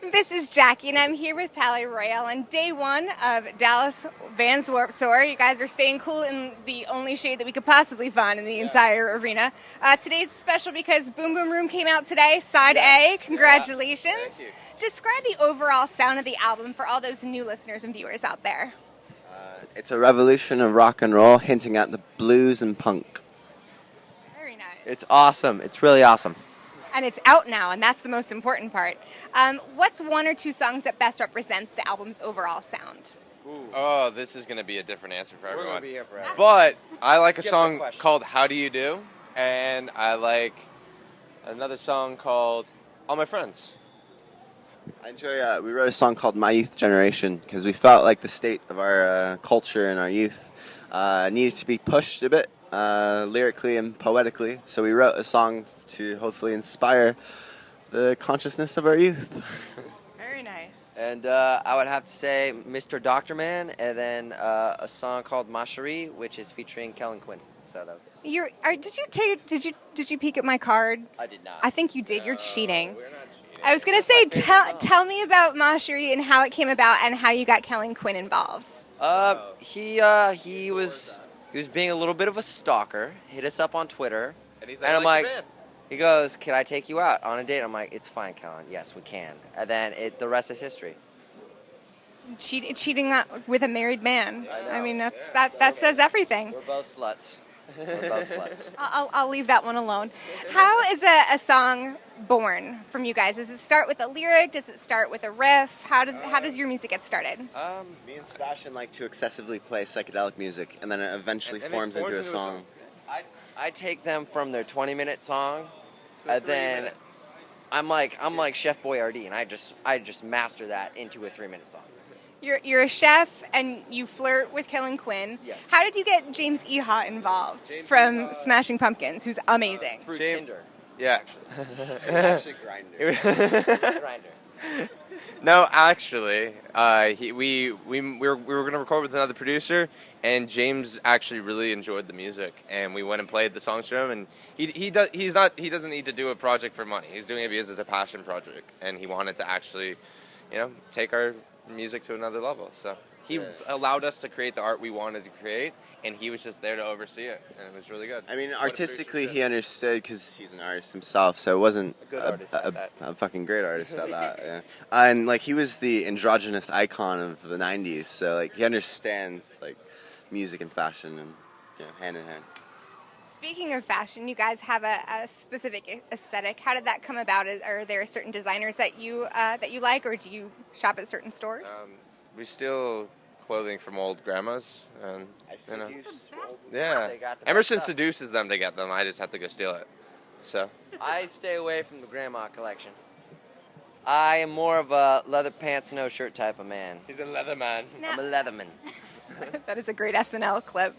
This is Jackie, and I'm here with Palaye Royale on day one of Dallas Vans Warped Tour. You guys are staying cool in the only shade that we could possibly find in the entire arena. Today's special because Boom Boom Room came out today, side A. Congratulations. Thank you. Describe the overall sound of the album for all those new listeners and viewers out there. It's a revolution of rock and roll, hinting at the blues and punk. Very nice. It's awesome. It's really awesome. And it's out now, and that's the most important part. What's one or two songs that best represent the album's overall sound? Oh, this is going to be a different answer for everyone. We're gonna be here forever. But I like a Skip the song question. called How Do You Do? And I like another song called All My Friends. I enjoy, we wrote a song called My Youth Generation because we felt like the state of our culture and our youth needed to be pushed a bit lyrically and poetically. So we wrote a song to hopefully inspire the consciousness of our youth. Very nice. And I would have to say Mr. Doctor Man, and then a song called Ma Cherie, which is featuring Kellin Quinn. So that was. Did you peek at my card? I did not. I think you did. You're cheating. We're not cheating. I was gonna say, tell me about Ma Cherie and how it came about and how you got Kellin Quinn involved. He was being a little bit of a stalker. Hit us up on Twitter, And he's and I'm like, like, he goes, "Can I take you out on a date?" I'm like, "It's fine, Kellin. Yes, we can." And then the rest is history. Cheating with a married man. I know. I mean, that says everything. We're both sluts. We're both sluts. I'll leave that one alone. How is a song born from you guys? Does it start with a lyric? Does it start with a riff? How does your music get started? Me and Sebastian like to excessively play psychedelic music, and then it eventually And it forms into a song. I take them from their 20-minute song, and then 3 minute. I'm like Chef Boyardee, and I just master that into a 3-minute song. You're a chef and you flirt with Kellin Quinn. Yes. How did you get James Iha involved James from Iha. Smashing Pumpkins, who's amazing? Through James- Tinder. Yeah. It's actually Grindr. Grinder. No, actually, we were going to record with another producer, and James actually really enjoyed the music, and we went and played the songs to him. And he doesn't need to do a project for money. He's doing it because it's a passion project, and he wanted to actually, take our music to another level. So he allowed us to create the art we wanted to create, and he was just there to oversee it, and it was really good. I mean, What a artistically, producer he understood because he's an artist himself, so it wasn't A good artist at that. a fucking great artist at that. Yeah. And like he was the androgynous icon of the '90s, so like he understands like music and fashion and hand in hand. Speaking of fashion, you guys have a specific aesthetic. How did that come about? Are there certain designers that you like, or do you shop at certain stores? We steal clothing from old grandmas, and I seduce. yeah, They got the Emerson best stuff. seduces them to get them. I just have to go steal it. So I stay away from the grandma collection. I am more of a leather pants, no shirt type of man. he's a leather man. I'm a leatherman. That is a great SNL clip.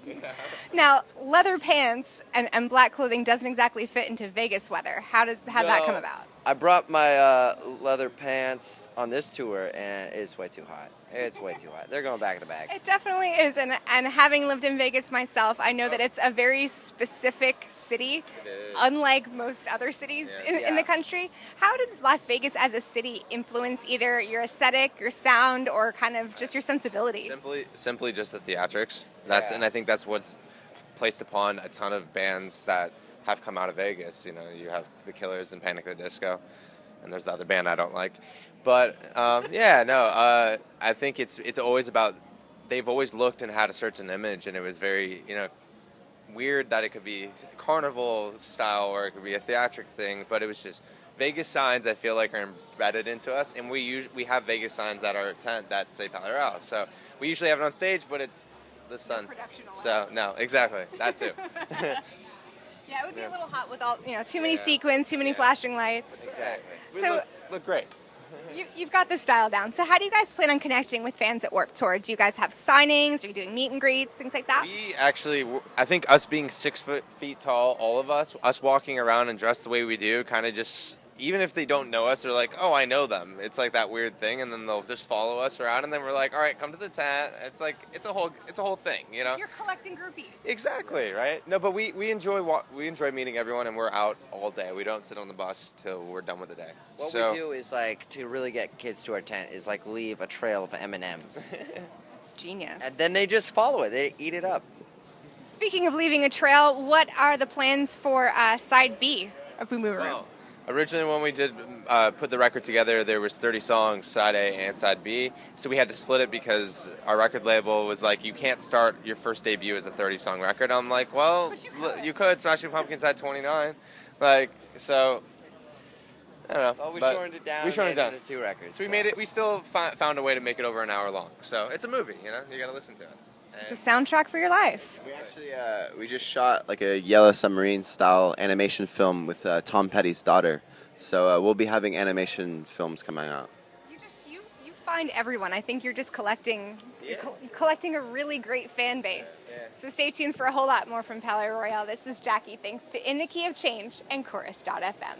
Now, leather pants and black clothing doesn't exactly fit into Vegas weather. How'd that come about? I brought my leather pants on this tour, and it's way too hot. It's way too hot. They're going back in the bag. It definitely is, and having lived in Vegas myself, I know that it's a very specific city, It is. unlike most other cities in the Yeah. country. How did Las Vegas as a city influence either your aesthetic, your sound, or kind of just your sensibility? Simply just the theatrics. Yeah. And I think that's what's placed upon a ton of bands that have come out of Vegas. You have the Killers and Panic at the Disco, and there's the other band I don't like. But I think it's always about, they've always looked and had a certain image, and it was very weird that it could be carnival style or it could be a theatric thing, but it was just Vegas signs. I feel like are embedded into us, and we have Vegas signs at our tent that say Palaye Royale. So we usually have it on stage, but it's the sun. Production allowed. So no, exactly that too. Yeah, it would be a little hot with all too many Yeah. sequins, too many flashing lights. Exactly. We So- look great. You've got the style down. So how do you guys plan on connecting with fans at Warped Tour? Do you guys have signings? Are you doing meet and greets, things like that? We actually, I think us being 6 feet tall, all of us walking around and dressed the way we do, kind of just even if they don't know us, they're like, oh, I know them. It's like that weird thing, and then they'll just follow us around, and then we're like, all right, come to the tent. It's like it's a whole thing, you know. You're collecting groupies. Exactly, right? No, but we enjoy meeting everyone, and we're out all day. We don't sit on the bus till we're done with the day. What we do is like to really get kids to our tent is like leave a trail of M&Ms. That's genius. And then they just follow it. They eat it up. Speaking of leaving a trail, what are the plans for side B of Boom Boom Room? Well, originally, when we did put the record together, there was 30 songs, side A and side B. So we had to split it because our record label was like, you can't start your first debut as a 30-song record. I'm like, well, But you could. Smashing Pumpkins had 29. Like, so, I don't know. Well, we But shortened it down. We shortened it down. Into 2 records. So we made it. We still found a way to make it over an hour long. So it's a movie, you know. You got to listen to it. It's a soundtrack for your life. We actually we just shot like a Yellow Submarine style animation film with Tom Petty's daughter. So we'll be having animation films coming out. You find everyone. I think you're just collecting. You're collecting a really great fan base. Yeah. So stay tuned for a whole lot more from Palaye Royale. This is Jackie. Thanks to In the Key of Change and Chorus.fm.